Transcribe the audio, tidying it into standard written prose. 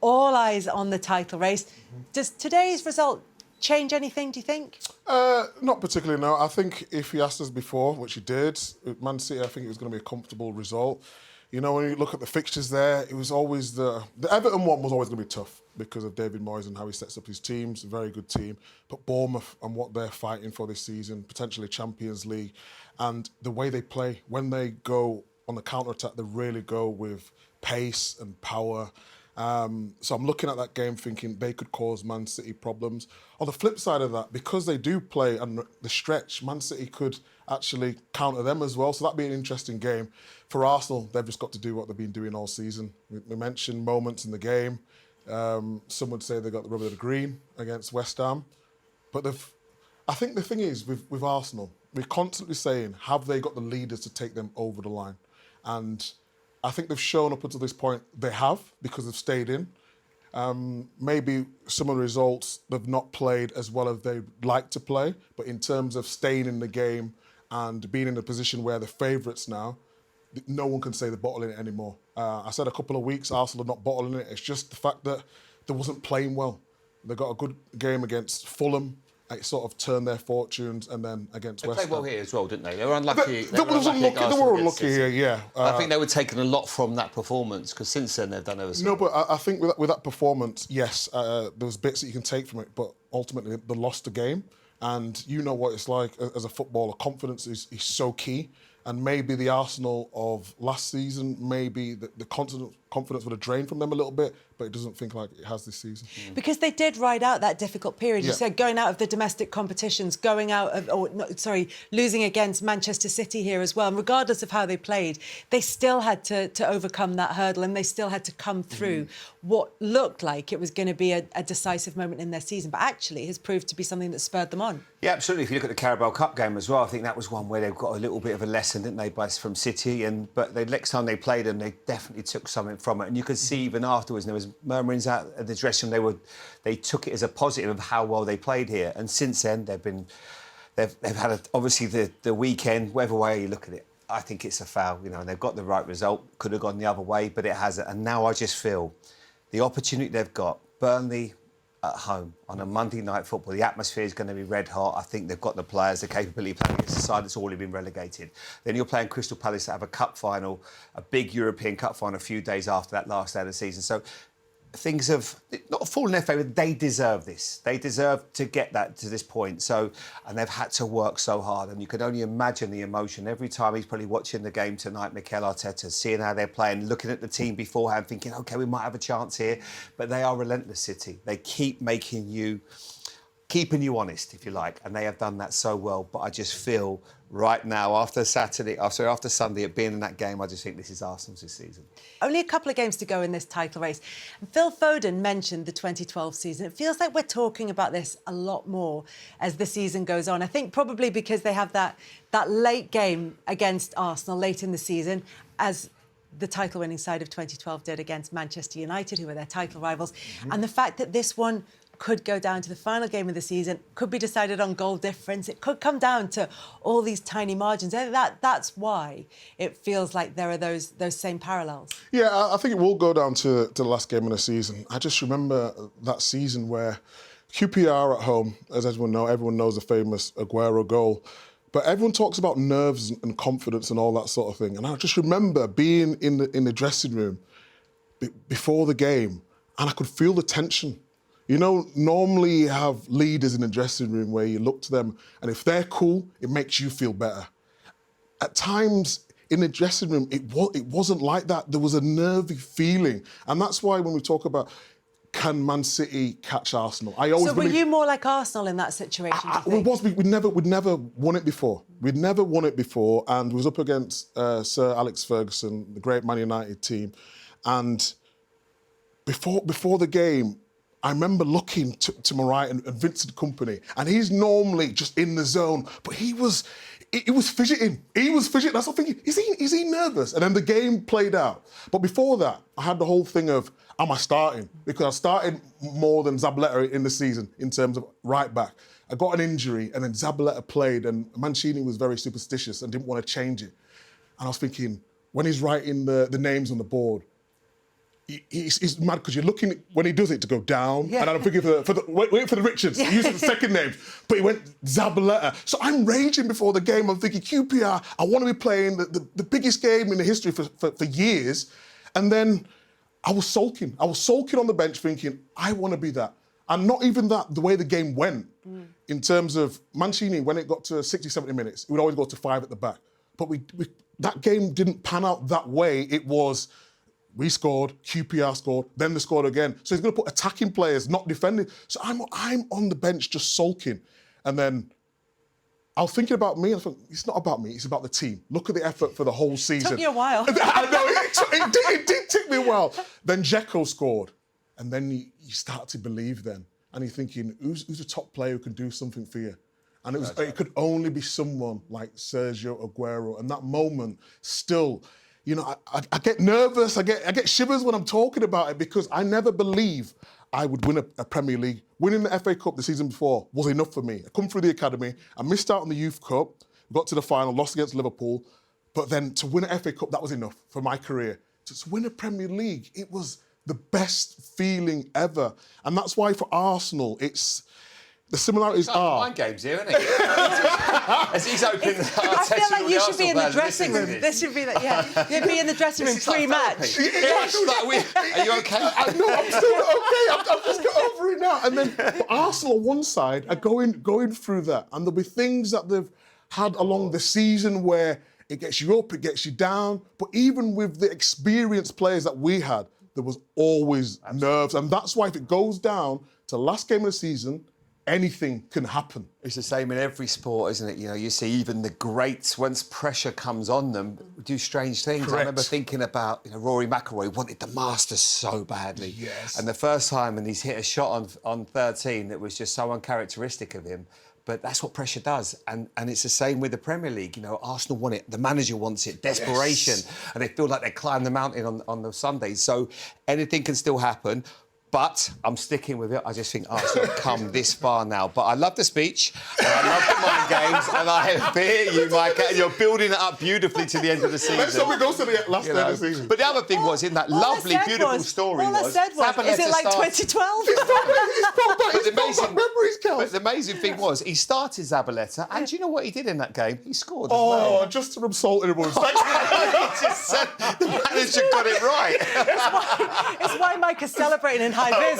all eyes on the title race. Does today's result change anything, do you think? Not particularly, no. I think if he asked us before, which he did, Man City, I think it was going to be a comfortable result. You know, when you look at the fixtures there, it was always the Everton one was always going to be tough because of David Moyes and how he sets up his teams. A very good team. But Bournemouth and what they're fighting for this season, potentially Champions League, and the way they play, when they go on the counter-attack, they really go with pace and power. So I'm looking at that game thinking they could cause Man City problems. On the flip side of that, because they do play on the stretch, Man City could actually counter them as well. So that'd be an interesting game. For Arsenal, they've just got to do what they've been doing all season. We mentioned moments in the game. Some would say they got the rub of the green against West Ham. But I think the thing is, with Arsenal, we're constantly saying, have they got the leaders to take them over the line? And I think they've shown up until this point they have, because they've stayed in. Maybe some of the results they've not played as well as they'd like to play, but in terms of staying in the game and being in a position where they're favourites now, no one can say they're bottling it anymore. I said a couple of weeks Arsenal are not bottling it. It's just the fact that they wasn't playing well. They got a good game against Fulham. It sort of turned their fortunes, and then against West Ham. They played well here as well, didn't they? They were unlucky. They were unlucky here, yeah. I think they were taking a lot from that performance, because since then they've done everything. No, but I think with that performance, yes, there was bits that you can take from it, but ultimately they lost the game. And you know what it's like as a footballer. Confidence is so key. And maybe the Arsenal of last season, maybe the confidence would have drained from them a little bit, but it doesn't think like it has this season. Because they did ride out that difficult period. Yeah. You said going out of the domestic competitions, losing against Manchester City here as well. And regardless of how they played, they still had to overcome that hurdle, and they still had to come through what looked like it was going to be a decisive moment in their season, but actually has proved to be something that spurred them on. Yeah, absolutely. If you look at the Carabao Cup game as well, I think that was one where they've got a little bit of a lesson, didn't they, from City? But the next time they played them, they definitely took something from it. And you could see even afterwards, and there was murmurings out at the dressing room. They took it as a positive of how well they played here. And since then, they've had obviously the weekend, whatever way you look at it. I think it's a foul. You know, and they've got the right result. Could have gone the other way, but it hasn't. And now I just feel the opportunity they've got, Burnley at home on a Monday night football, the atmosphere is going to be red hot. I think they've got the players, the capability of playing against a side that's already been relegated. Then you're playing Crystal Palace to have a cup final, a big European cup final a few days after that last day of the season. So things have not fallen in their favour. They deserve this. They deserve to get that to this point. So, and they've had to work so hard. And you can only imagine the emotion every time he's probably watching the game tonight, Mikel Arteta, seeing how they're playing, looking at the team beforehand, thinking, OK, we might have a chance here. But they are relentless, City. They keep keeping you honest, if you like, and they have done that so well. But I just feel right now, after Sunday, at being in that game, I just think this is Arsenal's this season. Only a couple of games to go in this title race. And Phil Foden mentioned the 2012 season. It feels like we're talking about this a lot more as the season goes on. I think probably because they have that late game against Arsenal late in the season, as the title-winning side of 2012 did against Manchester United, who were their title rivals. And the fact that this one could go down to the final game of the season, could be decided on goal difference. It could come down to all these tiny margins. That's why it feels like there are those same parallels. Yeah, I think it will go down to the last game of the season. I just remember that season where QPR at home, as everyone knows the famous Aguero goal, but everyone talks about nerves and confidence and all that sort of thing. And I just remember being in the dressing room before the game, and I could feel the tension. You know, normally you have leaders in the dressing room where you look to them, and if they're cool, it makes you feel better. At times in the dressing room, it wasn't like that. There was a nervy feeling. And that's why when we talk about can Man City catch Arsenal, So were you more like Arsenal in that situation, do you think? We'd never won it before. We'd never won it before, and we was up against Sir Alex Ferguson, the great Man United team. And before the game, I remember looking to my right and Vincent Kompany, and he's normally just in the zone, but he was fidgeting. He was fidgeting. I was thinking, is he nervous? And then the game played out. But before that, I had the whole thing of, am I starting? Because I started more than Zabaleta in the season in terms of right back. I got an injury, and then Zabaleta played, and Mancini was very superstitious and didn't want to change it. And I was thinking, when he's writing the names on the board, he's mad because you're looking when he does it to go down, Yeah. and I'm thinking wait for the Richards, using the second name, but he went Zabaleta. So I'm raging before the game. I'm thinking QPR. I want to be playing the biggest game in the history for years, and then I was sulking. I was sulking on the bench, thinking I want to be that, and not even that. The way the game went, in terms of Mancini, when it got to 60, 70 minutes, it would always go to 5 at the back. But that game didn't pan out that way. It was. We scored, QPR scored, then they scored again. So he's going to put attacking players, not defending. So I'm on the bench just sulking. And then I was thinking about me. I thought, it's not about me, it's about the team. Look at the effort for the whole season. Took you a while. I know, it did take me a while. Then Dzeko scored. And then you start to believe then. And you're thinking, who's a top player who can do something for you? And it could only be someone like Sergio Aguero. And that moment still... You know, I get nervous, I get shivers when I'm talking about it because I never believe I would win a Premier League. Winning the FA Cup the season before was enough for me. I come through the academy, I missed out on the Youth Cup, got to the final, lost against Liverpool, but then to win an FA Cup, that was enough for my career. To win a Premier League, it was the best feeling ever. And that's why for Arsenal, the similarities are... Mind games here, isn't it? As he's opening the I feel like you should be in the dressing room. This should be like, you'd be in the dressing room pre-match. Are you okay? No, I'm still okay. I've just got over it now. And then for Arsenal on one side are going through that, and there'll be things that they've had along the season where it gets you up, it gets you down. But even with the experienced players that we had, there was always nerves, and that's why if it goes down to the last game of the season, anything can happen. It's the same in every sport, isn't it? You know, you see even the greats, once pressure comes on them, do strange things. Correct. I remember thinking about, Rory McIlroy wanted the Masters so badly. Yes. And the first time, and he's hit a shot on 13 that was just so uncharacteristic of him. But that's what pressure does. And it's the same with the Premier League. You know, Arsenal want it, the manager wants it, desperation. Yes. And they feel like they climbed the mountain on the Sundays. So anything can still happen. But I'm sticking with it. I just think Arsenal have come this far now. But I love the speech, and I love the mind games, and I hear you, Micah, and you're building it up beautifully to the end of the season. Let's hope it goes to the last day of the season. But the other thing was, in that lovely, beautiful story all I said was, is it like 2012? But the amazing thing was, he started Zabaleta, and do you know what he did in that game? He scored as Oh, well. just to insult everyone. He just said the manager got it right. It's why Micah's celebrating in high vis.